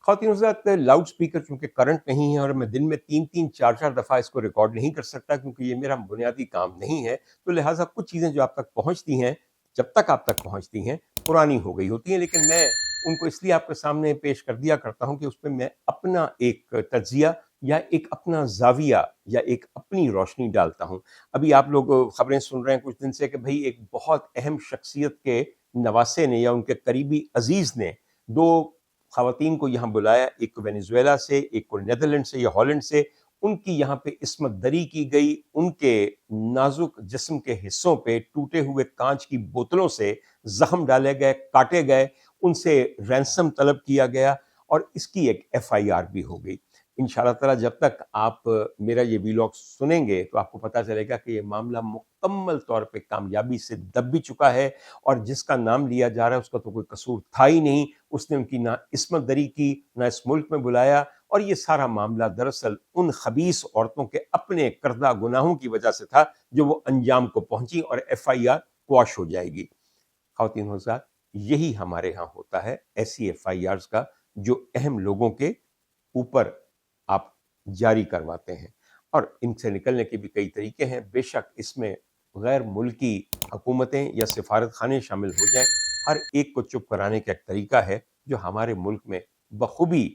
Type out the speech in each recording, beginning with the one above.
خواتین حضرات، loud speaker چونکہ کرنٹ نہیں ہے اور میں دن میں 3-4 دفعہ اس کو ریکارڈ نہیں کر سکتا کیونکہ یہ میرا بنیادی کام نہیں ہے، تو لہٰذا کچھ چیزیں جو آپ تک پہنچتی ہیں، جب تک آپ تک پہنچتی ہیں پرانی ہو گئی ہوتی ہیں، لیکن میں ان کو اس لیے آپ کے سامنے پیش کر دیا کرتا ہوں کہ اس پہ میں اپنا ایک تجزیہ یا ایک اپنا زاویہ یا ایک اپنی روشنی ڈالتا ہوں۔ ابھی آپ لوگ خبریں سن رہے ہیں کچھ دن سے کہ بھئی ایک بہت اہم شخصیت کے نواسے نے یا ان کے قریبی عزیز نے دو خواتین کو یہاں بلایا، ایک کو وینیزویلا سے، ایک کو نیدرلینڈ سے یا ہالینڈ سے۔ ان کی یہاں پہ عصمت دری کی گئی، ان کے نازک جسم کے حصوں پہ ٹوٹے ہوئے کانچ کی بوتلوں سے زخم ڈالے گئے، کاٹے گئے، ان سے رینسم طلب کیا گیا اور اس کی ایک FIR بھی ہو گئی۔ انشاءاللہ تعالیٰ جب تک آپ میرا یہ ویلاگ سنیں گے تو آپ کو پتہ چلے گا کہ یہ معاملہ مکمل طور پہ کامیابی سے دب بھی چکا ہے، اور جس کا نام لیا جا رہا ہے اس کا تو کوئی قصور تھا ہی نہیں۔ اس نے ان کی نہ عصمت دری کی، نہ اس ملک میں بلایا، اور یہ سارا معاملہ دراصل ان خبیث عورتوں کے اپنے کردہ گناہوں کی وجہ سے تھا جو وہ انجام کو پہنچی، اور FIR قواش ہو جائے گی۔ خواتین حضرات، یہی ہمارے ہاں ہوتا ہے، ایسی FIRs کا جو اہم لوگوں کے اوپر آپ جاری کرواتے ہیں، اور ان سے نکلنے کے بھی کئی طریقے ہیں۔ بے شک اس میں غیر ملکی حکومتیں یا سفارت خانے شامل ہو جائیں، ہر ایک کو چپ کرانے کا ایک طریقہ ہے جو ہمارے ملک میں بخوبی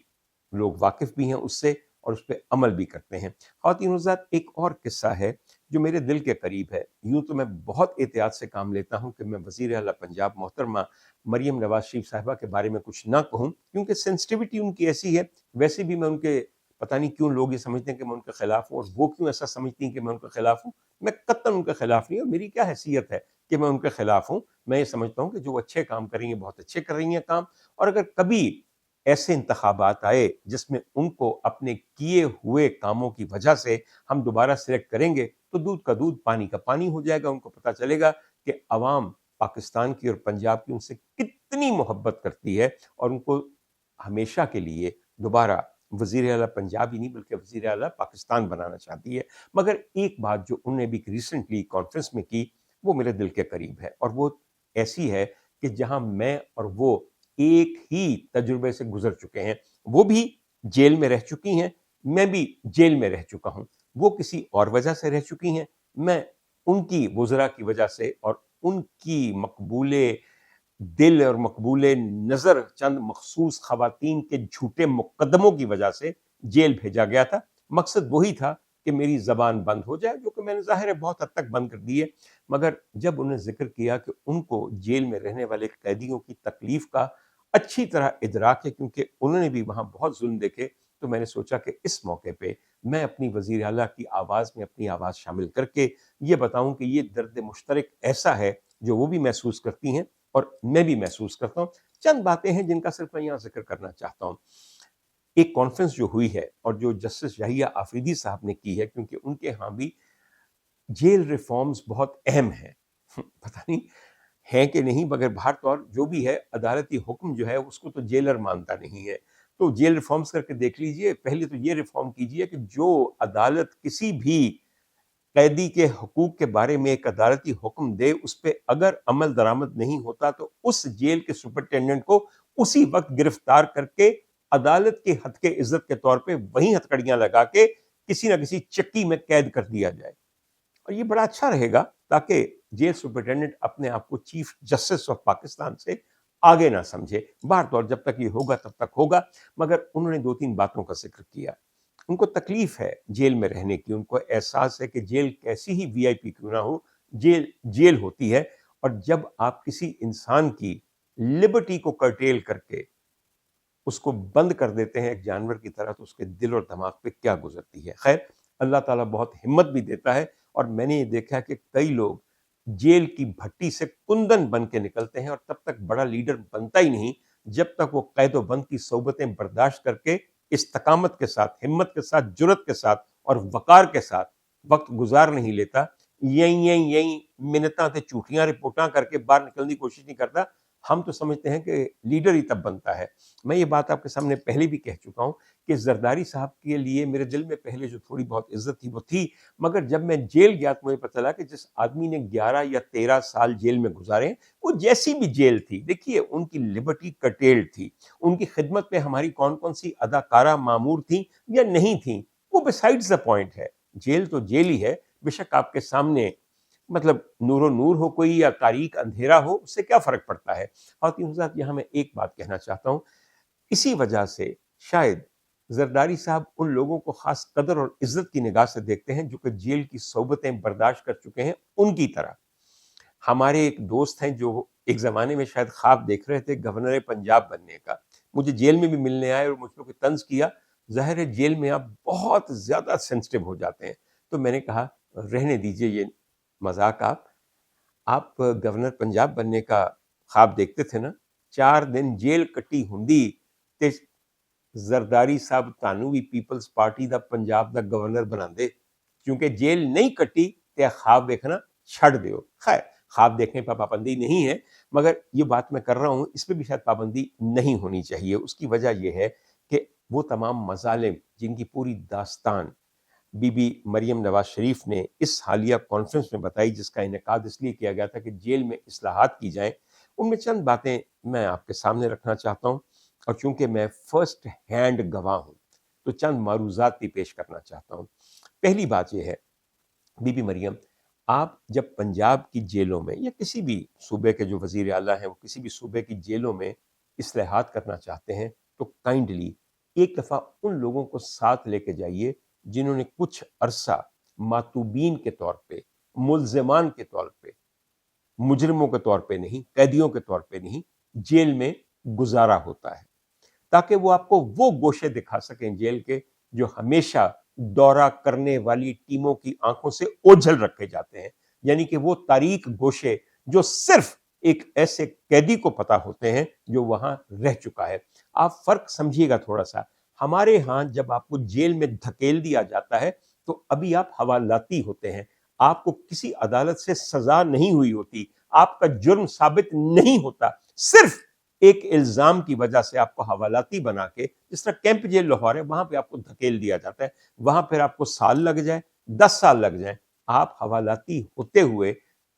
لوگ واقف بھی ہیں اس سے اور اس پہ عمل بھی کرتے ہیں۔ خواتین حضرات، ایک اور قصہ ہے جو میرے دل کے قریب ہے۔ یوں تو میں بہت احتیاط سے کام لیتا ہوں کہ میں وزیر اعلیٰ پنجاب محترمہ مریم نواز شریف صاحبہ کے بارے میں کچھ نہ کہوں، کیونکہ سینسٹیوٹی ان کی ایسی ہے۔ ویسے بھی میں ان کے، پتہ نہیں کیوں لوگ یہ سمجھتے ہیں کہ میں ان کے خلاف ہوں، اور وہ کیوں ایسا سمجھتی ہیں کہ میں ان کے خلاف ہوں۔ میں قطعاً ان کے خلاف نہیں ہوں، میری کیا حیثیت ہے کہ میں ان کے خلاف ہوں۔ میں یہ سمجھتا ہوں کہ جو اچھے کام کر رہی ہیں بہت اچھے کر رہی ہیں کام، اور اگر کبھی ایسے انتخابات آئے جس میں ان کو اپنے کیے ہوئے کاموں کی وجہ سے ہم دوبارہ سلیکٹ کریں گے تو دودھ کا دودھ پانی کا پانی ہو جائے گا۔ ان کو پتہ چلے گا کہ عوام پاکستان کی اور پنجاب کی ان سے کتنی محبت کرتی ہے، اور ان کو ہمیشہ کے لیے دوبارہ وزیر اعلیٰ پنجاب ہی نہیں بلکہ وزیر اعلیٰ پاکستان بنانا چاہتی ہے۔ مگر ایک بات جو انہوں نے بھی ریسنٹلی کانفرنس میں کی وہ میرے دل کے قریب ہے، اور وہ ایسی ہے کہ جہاں میں اور وہ ایک ہی تجربے سے گزر چکے ہیں۔ وہ بھی جیل میں رہ چکی ہیں، میں بھی جیل میں رہ چکا ہوں۔ وہ کسی اور وجہ سے رہ چکی ہیں، میں ان کی وزراء کی وجہ سے اور ان کی مقبول دل اور مقبول نظر چند مخصوص خواتین کے جھوٹے مقدموں کی وجہ سے جیل بھیجا گیا تھا۔ مقصد وہی تھا کہ میری زبان بند ہو جائے، جو کہ میں نے ظاہر ہے بہت حد تک بند کر دی ہے۔ مگر جب انہوں نے ذکر کیا کہ ان کو جیل میں رہنے والے قیدیوں کی تکلیف کا اچھی طرح ادراک ہے کیونکہ انہوں نے بھی وہاں بہت ظلم دیکھے، تو میں نے سوچا کہ اس موقع پہ میں اپنی وزیر اعلیٰ کی آواز میں اپنی آواز شامل کر کے یہ بتاؤں کہ یہ درد مشترک ایسا ہے جو وہ بھی محسوس کرتی ہیں اور میں بھی محسوس کرتا ہوں۔ چند باتیں ہیں جن کا صرف میں یہاں ذکر کرنا چاہتا ہوں۔ ایک کانفرنس جو ہوئی ہے اور جو جسٹس یحییٰ آفریدی صاحب نے کی ہے، کیونکہ ان کے ہاں بھی جیل ریفارمز بہت اہم ہیں، پتہ نہیں ہیں کہ نہیں، مگر بہر طور جو بھی ہے عدالتی حکم جو ہے اس کو تو جیلر مانتا نہیں ہے۔ تو جیل ریفارمز کر کے دیکھ لیجئے۔ پہلے تو یہ ریفارم کیجئے کہ جو عدالت کسی بھی قیدی کے حقوق کے بارے میں ایک عدالتی حکم دے، اس پہ اگر عمل درآمد نہیں ہوتا تو اس جیل کے سپرنٹینڈنٹ کو اسی وقت گرفتار کر کے عدالت کے حد کے عزت کے طور پہ وہیں ہتھکڑیاں لگا کے کسی نہ کسی چکی میں قید کر دیا جائے، اور یہ بڑا اچھا رہے گا تاکہ جیل سپرنٹینڈنٹ اپنے آپ کو چیف جسٹس آف پاکستان سے آگے نہ سمجھے۔ بہر طور جب تک یہ ہوگا تب تک ہوگا۔ مگر انہوں نے 2-3 باتوں کا ذکر کیا۔ ان کو تکلیف ہے جیل میں رہنے کی، ان کو احساس ہے کہ جیل کیسی ہی VIP کیوں نہ ہو، جیل ہوتی ہے، اور جب آپ کسی انسان کی لبرٹی کو کرٹیل کر کے اس کو بند کر دیتے ہیں ایک جانور کی طرح، تو اس کے دل اور دماغ پہ کیا گزرتی ہے۔ خیر، اللہ تعالیٰ بہت ہمت بھی دیتا ہے، اور میں نے یہ دیکھا کہ کئی لوگ جیل کی بھٹی سے کندن بن کے نکلتے ہیں، اور تب تک بڑا لیڈر بنتا ہی نہیں جب تک وہ قید و بند کی صحبتیں برداشت کر کے استقامت کے ساتھ، ہمت کے ساتھ، جرت کے ساتھ اور وقار کے ساتھ وقت گزار نہیں لیتا۔ یہیں منتاں تے جھوٹیاں رپورٹاں کر کے باہر نکلنے کی کوشش نہیں کرتا۔ ہم تو سمجھتے ہیں کہ لیڈر ہی تب بنتا ہے. میں یہ بات آپ کے سامنے پہلے بھی کہہ چکا ہوں کہ زرداری صاحب کے لیے میرے دل میں پہلے جو تھوڑی بہت عزت تھی وہ تھی، مگر جب میں جیل گیا تو مجھے پتہ چلا کہ جس آدمی نے 11 یا 13 سال جیل میں گزارے، وہ جیسی بھی جیل تھی، دیکھیے ان کی لبرٹی کٹیلڈ تھی، ان کی خدمت میں ہماری کون کون سی اداکارہ معمور تھیں یا نہیں تھیں، وہ بسائڈز دا پوائنٹ ہے. جیل تو جیل ہی ہے، بے شک آپ کے سامنے مطلب نور و نور ہو کوئی یا تاریک اندھیرا ہو، اس سے کیا فرق پڑتا ہے. خواتین حضرات، یہاں میں ایک بات کہنا چاہتا ہوں، اسی وجہ سے شاید زرداری صاحب ان لوگوں کو خاص قدر اور عزت کی نگاہ سے دیکھتے ہیں جو کہ جیل کی صحبتیں برداشت کر چکے ہیں. ان کی طرح ہمارے ایک دوست ہیں جو ایک زمانے میں شاید خواب دیکھ رہے تھے گورنر پنجاب بننے کا، مجھے جیل میں بھی ملنے آئے اور مجھ پہ کوئی طنز کیا. ظاہر ہے جیل میں آپ بہت زیادہ سینسٹیو ہو جاتے ہیں، تو میں نے کہا رہنے دیجئے یہ مذاق. آپ گورنر پنجاب بننے کا خواب دیکھتے تھے نا، 4 دن جیل کٹی ہندی تے زرداری صاحب تانوں بھی پیپلز پارٹی دا پنجاب دا گورنر بنا دے، کیونکہ جیل نہیں کٹی تے خواب دیکھنا چھڑ دیو. خیر خواب دیکھنے پر پابندی نہیں ہے، مگر یہ بات میں کر رہا ہوں اس پہ بھی شاید پابندی نہیں ہونی چاہیے. اس کی وجہ یہ ہے کہ وہ تمام مظالم جن کی پوری داستان بی بی مریم نواز شریف نے اس حالیہ کانفرنس میں بتائی، جس کا انعقاد اس لیے کیا گیا تھا کہ جیل میں اصلاحات کی جائیں، ان میں چند باتیں میں آپ کے سامنے رکھنا چاہتا ہوں. اور چونکہ میں فرسٹ ہینڈ گواہ ہوں تو چند معروضات بھی پیش کرنا چاہتا ہوں. پہلی بات یہ ہے، بی بی مریم، آپ جب پنجاب کی جیلوں میں یا کسی بھی صوبے کے جو وزیر اعلیٰ ہیں وہ کسی بھی صوبے کی جیلوں میں اصلاحات کرنا چاہتے ہیں تو کائنڈلی ایک دفعہ ان لوگوں کو ساتھ لے کے جائیے جنہوں نے کچھ عرصہ ماتوبین کے طور پہ، ملزمان کے طور پہ، مجرموں کے طور پہ نہیں، قیدیوں کے طور پہ نہیں، جیل میں گزارا ہوتا ہے، تاکہ وہ آپ کو وہ گوشے دکھا سکیں جیل کے جو ہمیشہ دورہ کرنے والی ٹیموں کی آنکھوں سے اوجھل رکھے جاتے ہیں. یعنی کہ وہ تاریک گوشے جو صرف ایک ایسے قیدی کو پتا ہوتے ہیں جو وہاں رہ چکا ہے. آپ فرق سمجھیے گا تھوڑا سا. ہمارے ہاں جب آپ کو جیل میں دھکیل دیا جاتا ہے تو ابھی آپ حوالاتی ہوتے ہیں، آپ کو کسی عدالت سے سزا نہیں ہوئی ہوتی، آپ کا جرم ثابت نہیں ہوتا، صرف ایک الزام کی وجہ سے آپ کو حوالاتی بنا کے، جس طرح کیمپ جیل لاہور ہے وہاں پہ آپ کو دھکیل دیا جاتا ہے، وہاں پھر آپ کو سال لگ جائے، 10 سال لگ جائیں، آپ حوالاتی ہوتے ہوئے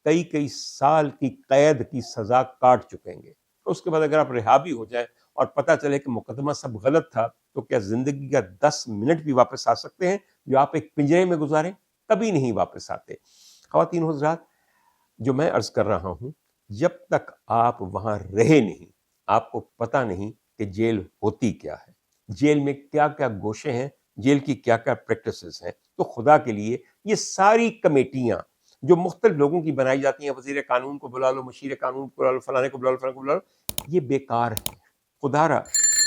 کئی سال کی قید کی سزا کاٹ چکیں گے. اس کے بعد اگر آپ رہا بھی ہو جائیں اور پتہ چلے کہ مقدمہ سب غلط تھا تو کیا زندگی کا 10 منٹ بھی واپس آ سکتے ہیں جو آپ ایک پنجرے میں گزاریں؟ کبھی نہیں واپس آتے. خواتین حضرات، جو میں عرض کر رہا ہوں، جب تک آپ وہاں رہے نہیں آپ کو پتہ نہیں کہ جیل ہوتی کیا ہے، جیل میں کیا کیا گوشے ہیں، جیل کی کیا کیا پریکٹسز ہیں. تو خدا کے لیے یہ ساری کمیٹیاں جو مختلف لوگوں کی بنائی جاتی ہیں، وزیر قانون کو بلا لو، مشیر قانون کو بلا لو، فلانے کو بلا لو، فلانے کو بلا لو، یہ بیکار ہے. خدا را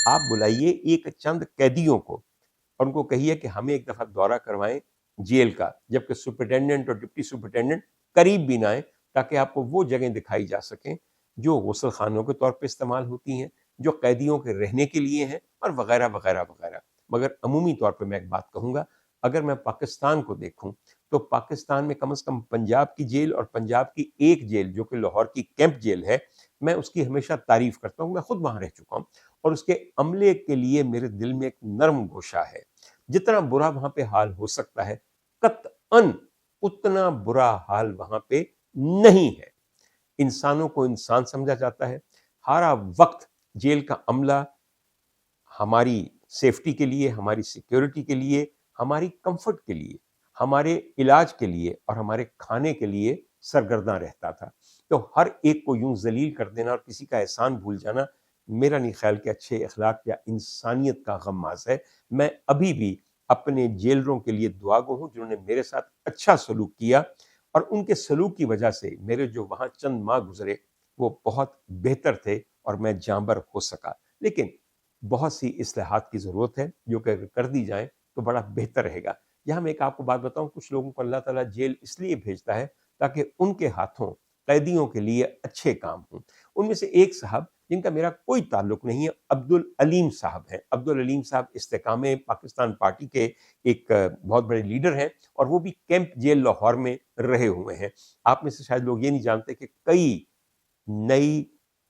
آپ بلائیے ایک چند قیدیوں کو اور ان کو کہیے کہ ہمیں ایک دفعہ دورہ کروائیں جیل کا، جبکہ سپرنٹینڈنٹ اور ڈپٹی سپرنٹینڈنٹ قریب بھی نہ آئیں، تاکہ آپ کو وہ جگہیں دکھائی جا سکیں جو غسل خانوں کے طور پہ استعمال ہوتی ہیں، جو قیدیوں کے رہنے کے لیے ہیں، اور وغیرہ وغیرہ وغیرہ. مگر عمومی طور پہ میں ایک بات کہوں گا، اگر میں پاکستان کو دیکھوں تو پاکستان میں کم از کم پنجاب کی جیل اور پنجاب کی ایک جیل جو کہ لاہور کی کیمپ جیل ہے، میں اس کی ہمیشہ تعریف کرتا ہوں. میں خود وہاں رہ چکا ہوں اور اس کے عملے کے لیے میرے دل میں ایک نرم گوشہ ہے. جتنا برا وہاں پہ حال ہو سکتا ہے، قطعاً اتنا برا حال وہاں پہ نہیں ہے. انسانوں کو انسان سمجھا جاتا ہے. ہارا وقت جیل کا عملہ ہماری سیفٹی کے لیے، ہماری سیکیورٹی کے لیے، ہماری کمفرٹ کے لیے، ہمارے علاج کے لیے اور ہمارے کھانے کے لیے سرگرداں رہتا تھا. تو ہر ایک کو یوں ذلیل کر دینا اور کسی کا احسان بھول جانا میرا نہیں خیال کہ اچھے اخلاق یا انسانیت کا غماز ہے. میں ابھی بھی اپنے جیلروں کے لیے دعا گو ہوں جنہوں نے میرے ساتھ اچھا سلوک کیا، اور ان کے سلوک کی وجہ سے میرے جو وہاں چند ماہ گزرے وہ بہت بہتر تھے اور میں جانبر ہو سکا. لیکن بہت سی اصلاحات کی ضرورت ہے جو کہ اگر کر دی جائیں تو بڑا بہتر رہے گا. یہاں میں ایک آپ کو بات بتاؤں، کچھ لوگوں کو اللہ تعالیٰ جیل اس لیے بھیجتا ہے تاکہ ان کے ہاتھوں قیدیوں کے لیے اچھے کام ہوں. ان میں سے ایک صاحب جن کا میرا کوئی تعلق نہیں ہے، عبدالعلیم صاحب ہیں. عبدالعلیم صاحب استحکام پاکستان پارٹی کے ایک بہت بڑے لیڈر ہیں اور وہ بھی کیمپ جیل لاہور میں رہے ہوئے ہیں. آپ میں سے شاید لوگ یہ نہیں جانتے کہ کئی نئی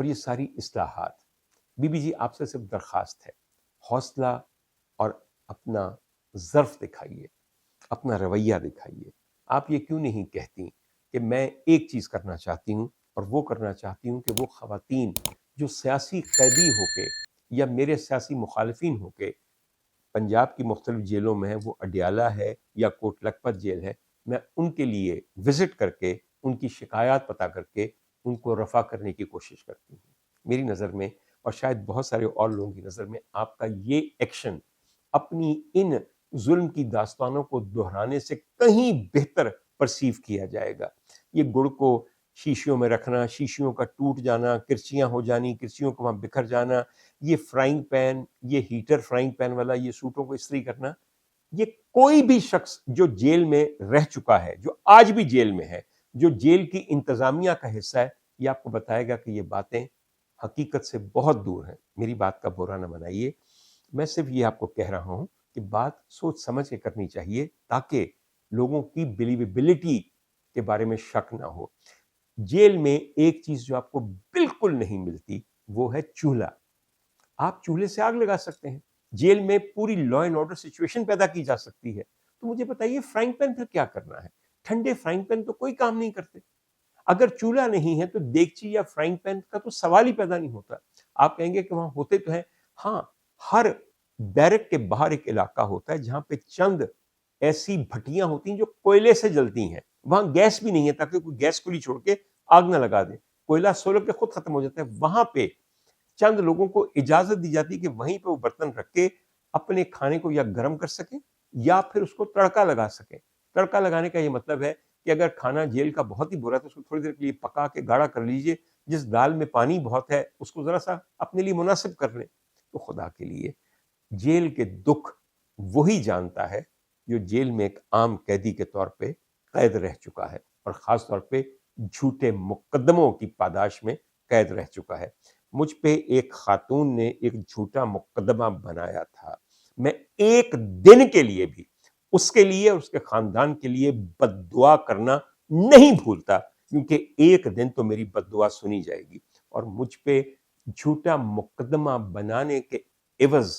اور یہ ساری اصلاحات، بی بی جی آپ سے صرف درخواست ہے، حوصلہ اور اپنا ظرف دکھائیے، اپنا رویہ دکھائیے. آپ یہ کیوں نہیں کہتی کہ میں ایک چیز کرنا چاہتی ہوں اور وہ کرنا چاہتی ہوں کہ وہ خواتین جو سیاسی قیدی ہو کے یا میرے سیاسی مخالفین ہو کے پنجاب کی مختلف جیلوں میں ہیں، وہ اڈیالہ ہے یا کوٹ لکھپت جیل ہے، میں ان کے لیے وزٹ کر کے ان کی شکایات پتہ کر کے ان کو رفع کرنے کی کوشش کرتی ہوں. میری نظر میں اور شاید بہت سارے اور لوگوں کی نظر میں آپ کا یہ ایکشن اپنی ان ظلم کی داستانوں کو دہرانے سے کہیں بہتر پرسیو کیا جائے گا. یہ گڑ کو شیشیوں میں رکھنا، شیشیوں کا ٹوٹ جانا، کرچیاں ہو جانی، کرچیوں کو وہاں بکھر جانا، یہ فرائنگ پین، یہ ہیٹر فرائنگ پین والا، یہ سوٹوں کو استری کرنا، یہ کوئی بھی شخص جو جیل میں رہ چکا ہے، جو آج بھی جیل میں ہے، جو جیل کی انتظامیہ کا حصہ ہے، یہ آپ کو بتائے گا کہ یہ باتیں حقیقت سے بہت دور ہیں. میری بات کا برا نہ منائیے، میں صرف یہ آپ کو کہہ رہا ہوں کہ بات سوچ سمجھ کے کرنی چاہیے تاکہ لوگوں کی بلیویبلٹی کے بارے میں شک نہ ہو. جیل میں ایک چیز جو آپ کو بالکل نہیں ملتی وہ ہے چولہا. آپ چولہے سے آگ لگا سکتے ہیں، جیل میں پوری لا اینڈ آرڈر سچویشن پیدا کی جا سکتی ہے. تو مجھے بتائیے فرائنگ پین پھر کیا کرنا ہے؟ ٹھنڈے فرائنگ پین تو کوئی کام نہیں کرتے. اگر چولہا نہیں ہے تو دیگچی یا فرائنگ پین کا تو سوال ہی پیدا نہیں ہوتا. آپ کہیں گے کہ وہاں ہوتے تو ہیں، ہاں، ہر بیرک کے باہر ایک علاقہ ہوتا ہے جہاں پہ چند ایسی بھٹیاں ہوتی ہیں جو کوئلے سے جلتی ہیں، وہاں گیس بھی نہیں ہے تاکہ کوئی گیس کھلی چھوڑ کے آگ نہ لگا دے، کوئلہ سولر کے خود ختم ہو جاتا ہے. وہاں پہ چند لوگوں کو اجازت دی جاتی کہ وہیں پہ وہ برتن رکھ کے اپنے کھانے کو یا گرم کر سکیں یا پھر اس کو تڑکا لگا سکیں. تڑکا لگانے کا یہ مطلب ہے کہ اگر کھانا جیل کا بہت ہی برا ہے تو اس کو تھوڑی دیر کے لیے پکا کے گاڑھا کر لیجئے، جس دال میں پانی بہت ہے اس کو ذرا سا اپنے لیے مناسب کر لیں. تو خدا کے لیے جیل کے دکھ وہی جانتا ہے جو جیل میں ایک عام قیدی کے طور پہ قید رہ چکا ہے اور خاص طور پہ جھوٹے مقدموں کی پاداش میں قید رہ چکا ہے. مجھ پہ ایک خاتون نے ایک جھوٹا مقدمہ بنایا تھا، میں ایک دن کے لیے بھی اس کے لیے اور اس کے خاندان کے لیے بد دعا کرنا نہیں بھولتا، کیونکہ ایک دن تو میری بد دعا سنی جائے گی. اور مجھ پہ جھوٹا مقدمہ بنانے کے عوض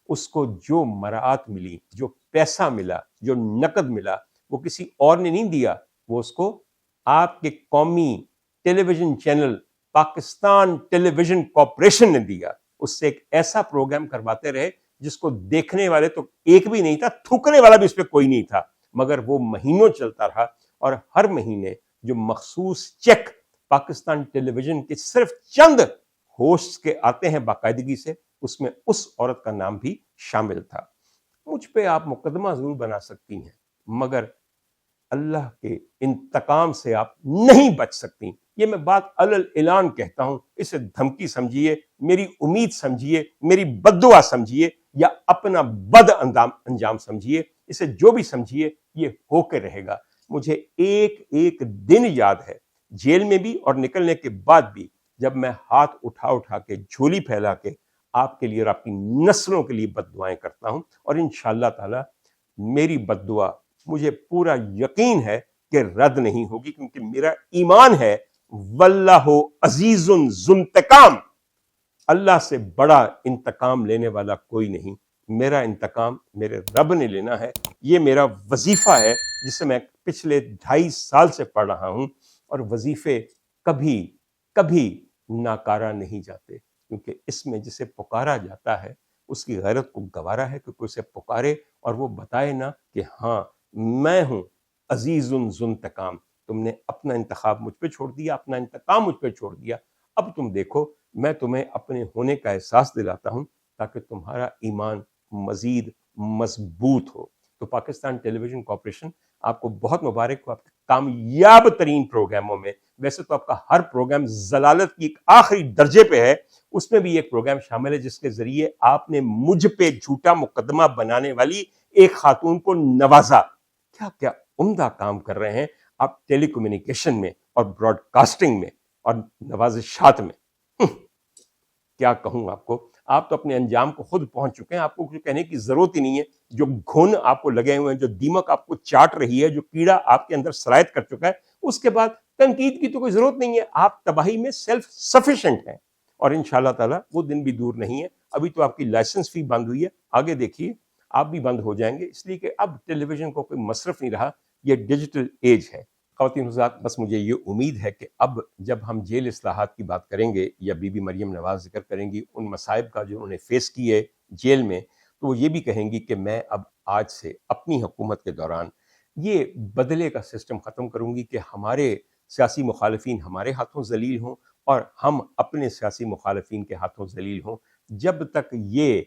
اس کو جو مراعات ملی، جو پیسہ ملا، جو نقد ملا، وہ کسی اور نے نہیں دیا، وہ اس کو آپ کے قومی ٹیلی ویژن چینل پاکستان ٹیلی ویژن کارپوریشن نے دیا. اس سے ایک ایسا پروگرام کرواتے رہے جس کو دیکھنے والے تو ایک بھی نہیں تھا، تھوکنے والا بھی اس پہ کوئی نہیں تھا، مگر وہ مہینوں چلتا رہا. اور ہر مہینے جو مخصوص چیک پاکستان ٹیلی ویژن کے صرف چند ہوسٹ کے آتے ہیں باقاعدگی سے، اس میں اس عورت کا نام بھی شامل تھا. مجھ پہ آپ مقدمہ ضرور بنا سکتی ہیں مگر اللہ کے انتقام سے آپ نہیں بچ سکتی. یہ میں بات علل اعلان کہتا ہوں، اسے دھمکی سمجھیے، میری امید سمجھیے، میری بد دعا سمجھیے یا اپنا بد انجام سمجھیے، اسے جو بھی سمجھیے یہ ہو کے رہے گا. مجھے ایک ایک دن یاد ہے جیل میں بھی اور نکلنے کے بعد بھی، جب میں ہاتھ اٹھا کے جھولی پھیلا کے آپ کے لیے اور آپ کی نسلوں کے لیے بد دعائیں کرتا ہوں. اور انشاءاللہ تعالی میری بد دعا مجھے پورا یقین ہے کہ رد نہیں ہوگی، کیونکہ میرا ایمان ہے واللہ عزیز ذو انتقام، اللہ سے بڑا انتقام لینے والا کوئی نہیں. میرا انتقام میرے رب نے لینا ہے. یہ میرا وظیفہ ہے جسے میں پچھلے 2.5 سال سے پڑھ رہا ہوں، اور وظیفے کبھی کبھی ناکارہ نہیں جاتے، کیونکہ اس میں جسے پکارا جاتا ہے اس کی غیرت کو گوارا ہے کہ کوئی اسے پکارے اور وہ بتائے نا کہ ہاں میں ہوں عزیز ذو انتقام. تم نے اپنا انتخاب مجھ پہ چھوڑ دیا، اپنا انتقام مجھ پہ چھوڑ دیا، اب تم دیکھو میں تمہیں اپنے ہونے کا احساس دلاتا ہوں تاکہ تمہارا ایمان مزید مضبوط ہو. تو پاکستان ٹیلی ویژن کارپوریشن آپ کو بہت مبارک ہو آپ کے کامیاب ترین پروگراموں میں. ویسے تو آپ کا ہر پروگرام ضلالت کی ایک آخری درجے پہ ہے، اس میں بھی ایک پروگرام شامل ہے جس کے ذریعے آپ نے مجھ پہ جھوٹا مقدمہ بنانے والی ایک خاتون کو نوازا. کیا کیا عمدہ کام کر رہے ہیں آپ ٹیلی کمیونیکیشن میں اور براڈ کاسٹنگ میں اور نوازشات میں. کیا کہوں آپ کو، آپ تو اپنے انجام کو خود پہنچ چکے ہیں، آپ کو کچھ کہنے کی ضرورت ہی نہیں ہے. جو گھن آپ کو لگے ہوئے ہیں، جو دیمک آپ کو چاٹ رہی ہے، جو کیڑا آپ کے اندر سرایت کر چکا ہے، اس کے بعد تنقید کی تو کوئی ضرورت نہیں ہے. آپ تباہی میں سیلف سفیشینٹ ہیں. اور انشاءاللہ تعالیٰ وہ دن بھی دور نہیں ہے. ابھی تو آپ کی لائسنس فی بند ہوئی ہے, آگے دیکھیے آپ بھی بند ہو جائیں گے, اس لیے کہ اب ٹیلی ویژن کو کوئی مصرف نہیں رہا, یہ ڈیجیٹل ایج ہے. خواتین حضرات, بس مجھے یہ امید ہے کہ اب جب ہم جیل اصلاحات کی بات کریں گے یا بی بی مریم نواز ذکر کریں گی ان مصائب کا جو انہوں نے فیس کیے جیل میں, تو وہ یہ بھی کہیں گی کہ میں اب آج سے اپنی حکومت کے دوران یہ بدلے کا سسٹم ختم کروں گی کہ ہمارے سیاسی مخالفین ہمارے ہاتھوں ذلیل ہوں اور ہم اپنے سیاسی مخالفین کے ہاتھوں ذلیل ہوں. جب تک یہ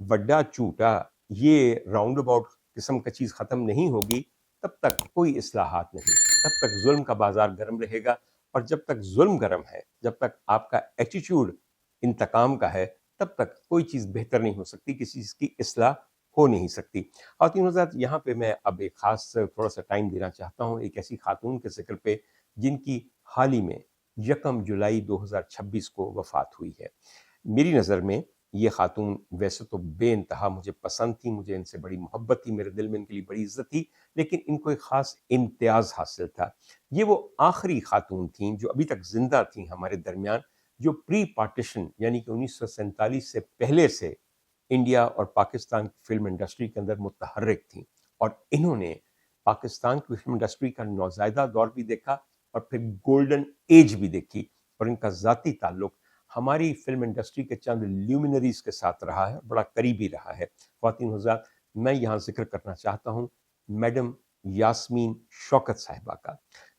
وڈا چوٹا, یہ راؤنڈ اباؤٹ قسم کا چیز ختم نہیں ہوگی, تب تک کوئی اصلاحات نہیں, تب تک ظلم کا بازار گرم رہے گا. اور جب تک ظلم گرم ہے, جب تک آپ کا ایٹیٹیوڈ انتقام کا ہے, تب تک کوئی چیز بہتر نہیں ہو سکتی, کسی چیز کی اصلاح ہو نہیں سکتی. خواتین حضرات, یہاں پہ میں اب ایک خاص تھوڑا سا ٹائم دینا چاہتا ہوں ایک ایسی خاتون کے ذکر پہ جن کی حال ہی میں 1 جولائی 2026 کو وفات ہوئی ہے. میری نظر میں یہ خاتون ویسے تو بے انتہا مجھے پسند تھی, مجھے ان سے بڑی محبت تھی, میرے دل میں ان کے لیے بڑی عزت تھی, لیکن ان کو ایک خاص امتیاز حاصل تھا. یہ وہ آخری خاتون تھیں جو ابھی تک زندہ تھیں ہمارے درمیان, جو پری پارٹیشن یعنی کہ 1947 سے پہلے سے انڈیا اور پاکستان کی فلم انڈسٹری کے اندر متحرک تھیں, اور انہوں نے پاکستان کی فلم انڈسٹری کا نوزائیدہ دور بھی دیکھا اور پھر گولڈن ایج بھی دیکھی, اور ان کا ذاتی تعلق ہماری فلم انڈسٹری کے چند لیومنریز کے ساتھ رہا ہے, بڑا قریبی رہا ہے. خواتین حضرات, میں یہاں ذکر کرنا چاہتا ہوں میڈم یاسمین شوکت صاحبہ کا.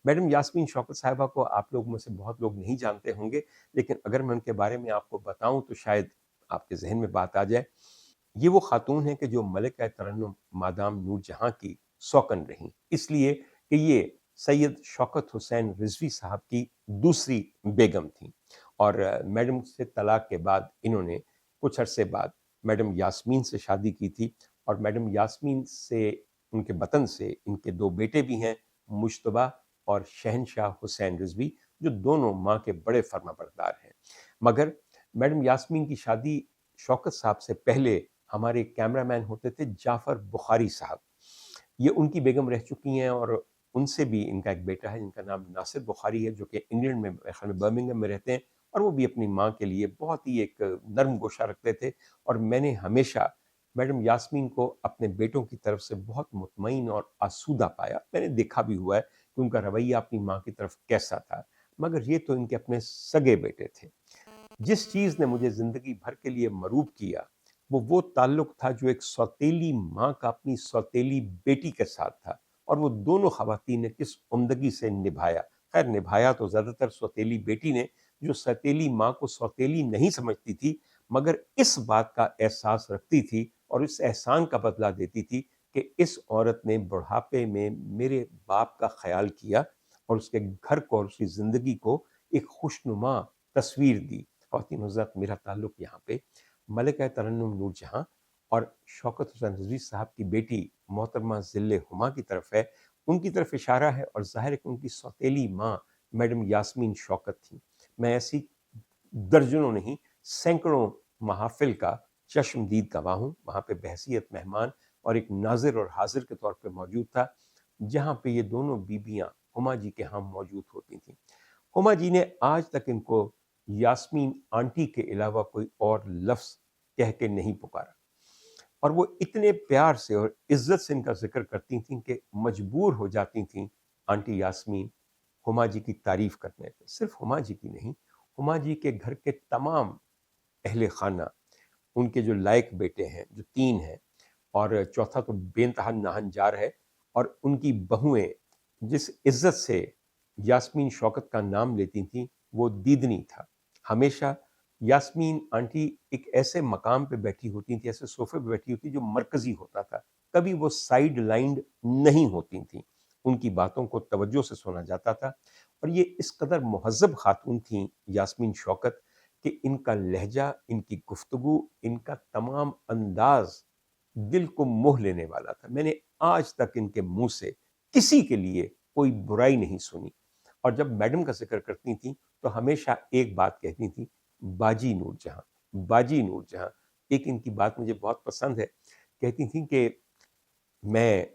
میڈم یاسمین شوکت صاحبہ کو آپ لوگ میں سے بہت لوگ نہیں جانتے ہوں گے, لیکن اگر میں ان کے بارے میں آپ کو بتاؤں تو شاید آپ کے ذہن میں بات آ جائے. یہ وہ خاتون ہیں کہ جو ملکہ ترنم مادام نور جہاں کی سوکن رہیں, اس لیے کہ یہ سید شوکت حسین رضوی صاحب کی دوسری بیگم تھیں, اور میڈم سے طلاق کے بعد انہوں نے کچھ عرصے بعد میڈم یاسمین سے شادی کی تھی, اور میڈم یاسمین سے ان کے وطن سے ان کے 2 بیٹے بھی ہیں, مجتبیٰ اور شہنشاہ حسین رضوی, جو دونوں ماں کے بڑے فرما بردار ہیں. مگر میڈم یاسمین کی شادی شوکت صاحب سے پہلے ہمارے کیمرہ مین ہوتے تھے جعفر بخاری صاحب, یہ ان کی بیگم رہ چکی ہیں, اور ان سے بھی ان کا ایک بیٹا ہے جن کا نام ناصر بخاری ہے, جو کہ انگلینڈ میں برمنگھم میں رہتے ہیں, اور وہ بھی اپنی ماں کے لیے بہت ہی ایک نرم گوشہ رکھتے تھے. اور میں نے ہمیشہ میڈم یاسمین کو اپنے بیٹوں کی طرف سے بہت مطمئن اور آسودہ پایا. میں نے دیکھا بھی ہوا ہے کہ ان کا رویہ اپنی ماں کی طرف کیسا تھا, مگر یہ تو ان کے اپنے سگے بیٹے تھے. جس چیز نے مجھے زندگی بھر کے لیے مروب کیا وہ تعلق تھا جو ایک سوتیلی ماں کا اپنی سوتیلی بیٹی کے ساتھ تھا, اور وہ دونوں خواتین نے کس عمدگی سے نبھایا. خیر, نبھایا تو زیادہ تر سوتیلی بیٹی نے, جو سوتیلی ماں کو سوتیلی نہیں سمجھتی تھی, مگر اس بات کا احساس رکھتی تھی اور اس احسان کا بدلہ دیتی تھی کہ اس عورت نے بڑھاپے میں میرے باپ کا خیال کیا اور اس کے گھر کو اور اس کی زندگی کو ایک خوشنما تصویر دی. خواتین حضرات, میرا تعلق یہاں پہ ملکہ ترنم نور جہاں اور شوکت حسین رضوی صاحب کی بیٹی محترمہ ذل ہما کی طرف ہے, ان کی طرف اشارہ ہے, اور ظاہر ہے کہ ان کی سوتیلی ماں میڈم یاسمین شوکت تھیں. میں ایسی درجنوں نہیں سینکڑوں محافل کا چشم دید گواہ ہوں, وہاں پہ بحیثیت مہمان اور ایک ناظر اور حاضر کے طور پہ موجود تھا, جہاں پہ یہ دونوں بیبیاں ہما جی کے ہاں موجود ہوتی تھیں. ہما جی نے آج تک ان کو یاسمین آنٹی کے علاوہ کوئی اور لفظ کہہ کے نہیں پکارا, اور وہ اتنے پیار سے اور عزت سے ان کا ذکر کرتی تھیں کہ مجبور ہو جاتی تھیں آنٹی یاسمین ہما جی کی تعریف کرنے پہ. صرف ہما جی کی نہیں, ہما جی کے گھر کے تمام اہل خانہ, ان کے جو لائق بیٹے ہیں جو 3 ہیں, اور چوتھا تو بے انتہا ناہنجار ہے, اور ان کی بہویں جس عزت سے یاسمین شوکت کا نام لیتی تھیں وہ دیدنی تھا. ہمیشہ یاسمین آنٹی ایک ایسے مقام پہ بیٹھی ہوتی تھیں, ایسے صوفے پہ بیٹھی ہوتی جو مرکزی ہوتا تھا, کبھی وہ سائیڈ لائنڈ نہیں ہوتی تھیں, ان کی باتوں کو توجہ سے سنا جاتا تھا. اور یہ اس قدر مہذب خاتون تھیں یاسمین شوکت کہ ان کا لہجہ, ان کی گفتگو, ان کا تمام انداز دل کو موہ لینے والا تھا. میں نے آج تک ان کے منہ سے کسی کے لیے کوئی برائی نہیں سنی, اور جب میڈم کا ذکر کرتی تھیں تو ہمیشہ ایک بات کہتی تھیں, باجی نور جہاں, باجی نور جہاں. ایک ان کی بات مجھے بہت پسند ہے, کہتی تھیں کہ میں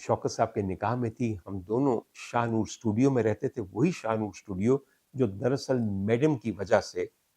شوکت صاحب کے نکاح میں تھی, ہم دونوں شاہ نور اسٹوڈیو میں رہتے تھے, وہی شاہ نور اسٹوڈیو جو دراصل میڈم کی وجہ سے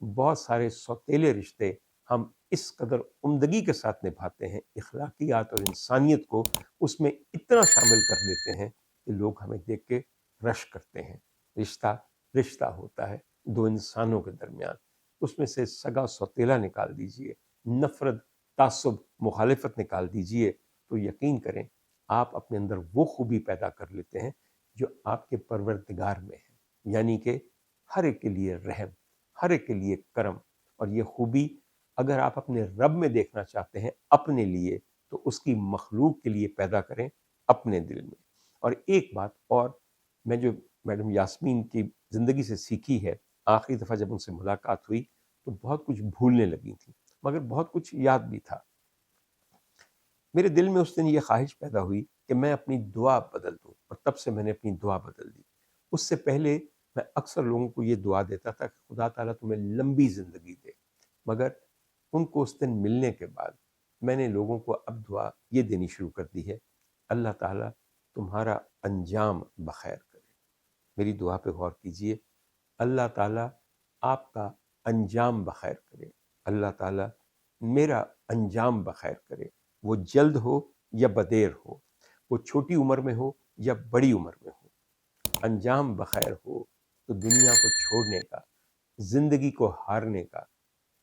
بہت سارے سوتیلے رشتے ہم اس قدر عمدگی کے ساتھ نبھاتے ہیں، اخلاقیات اور انسانیت کو اس میں اتنا شامل کر لیتے ہیں کہ لوگ ہمیں دیکھ کے رش کرتے ہیں۔ رشتہ رشتہ ہوتا ہے دو انسانوں کے درمیان، اس میں سے سگا سوتیلا نکال دیجئے، نفرت، تعصب، مخالفت نکال دیجئے، تو یقین کریں آپ اپنے اندر وہ خوبی پیدا کر لیتے ہیں جو آپ کے پروردگار میں ہے، یعنی کہ ہر ایک کے لیے رحم، ہر ایک کے لیے کرم۔ اور یہ خوبی اگر آپ اپنے رب میں دیکھنا چاہتے ہیں اپنے لیے، تو اس کی مخلوق کے لیے پیدا کریں اپنے دل میں۔ اور ایک بات اور میں جو میڈم یاسمین کی زندگی سے سیکھی ہے، آخری دفعہ جب ان سے ملاقات ہوئی تو بہت کچھ بھولنے لگی تھی مگر بہت کچھ یاد بھی تھا۔ میرے دل میں اس دن یہ خواہش پیدا ہوئی کہ میں اپنی دعا بدل دوں، اور تب سے میں نے اپنی دعا بدل دی۔ اس سے پہلے میں اکثر لوگوں کو یہ دعا دیتا تھا کہ خدا تعالیٰ تمہیں لمبی زندگی دے، مگر ان کو اس دن ملنے کے بعد میں نے لوگوں کو اب دعا یہ دینی شروع کر دی ہے، اللہ تعالیٰ تمہارا انجام بخیر کرے۔ میری دعا پہ غور کیجئے، اللہ تعالیٰ آپ کا انجام بخیر کرے، اللہ تعالیٰ میرا انجام بخیر کرے، وہ جلد ہو یا بدیر ہو، وہ چھوٹی عمر میں ہو یا بڑی عمر میں ہو، انجام بخیر ہو تو دنیا کو چھوڑنے کا، زندگی کو ہارنے کا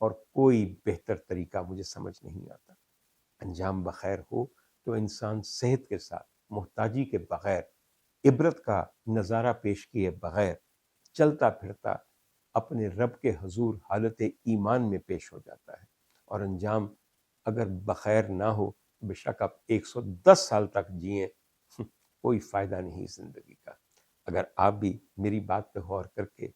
اور کوئی بہتر طریقہ مجھے سمجھ نہیں آتا۔ انجام بخیر ہو تو انسان صحت کے ساتھ، محتاجی کے بغیر، عبرت کا نظارہ پیش کیے بغیر، چلتا پھرتا اپنے رب کے حضور حالت ایمان میں پیش ہو جاتا ہے۔ اور انجام اگر بخیر نہ ہو بے شک آپ 110 سال تک جئیں، کوئی فائدہ نہیں زندگی کا۔ اگر آپ بھی میری بات پہ غور کر کے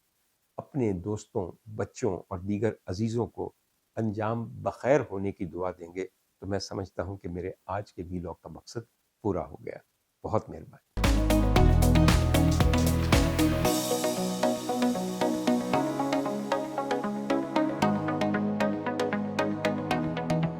اپنے دوستوں، بچوں اور دیگر عزیزوں کو انجام بخیر ہونے کی دعا دیں گے تو میں سمجھتا ہوں کہ میرے آج کے ویلاگ کا مقصد پورا ہو گیا۔ بہت مہربانی۔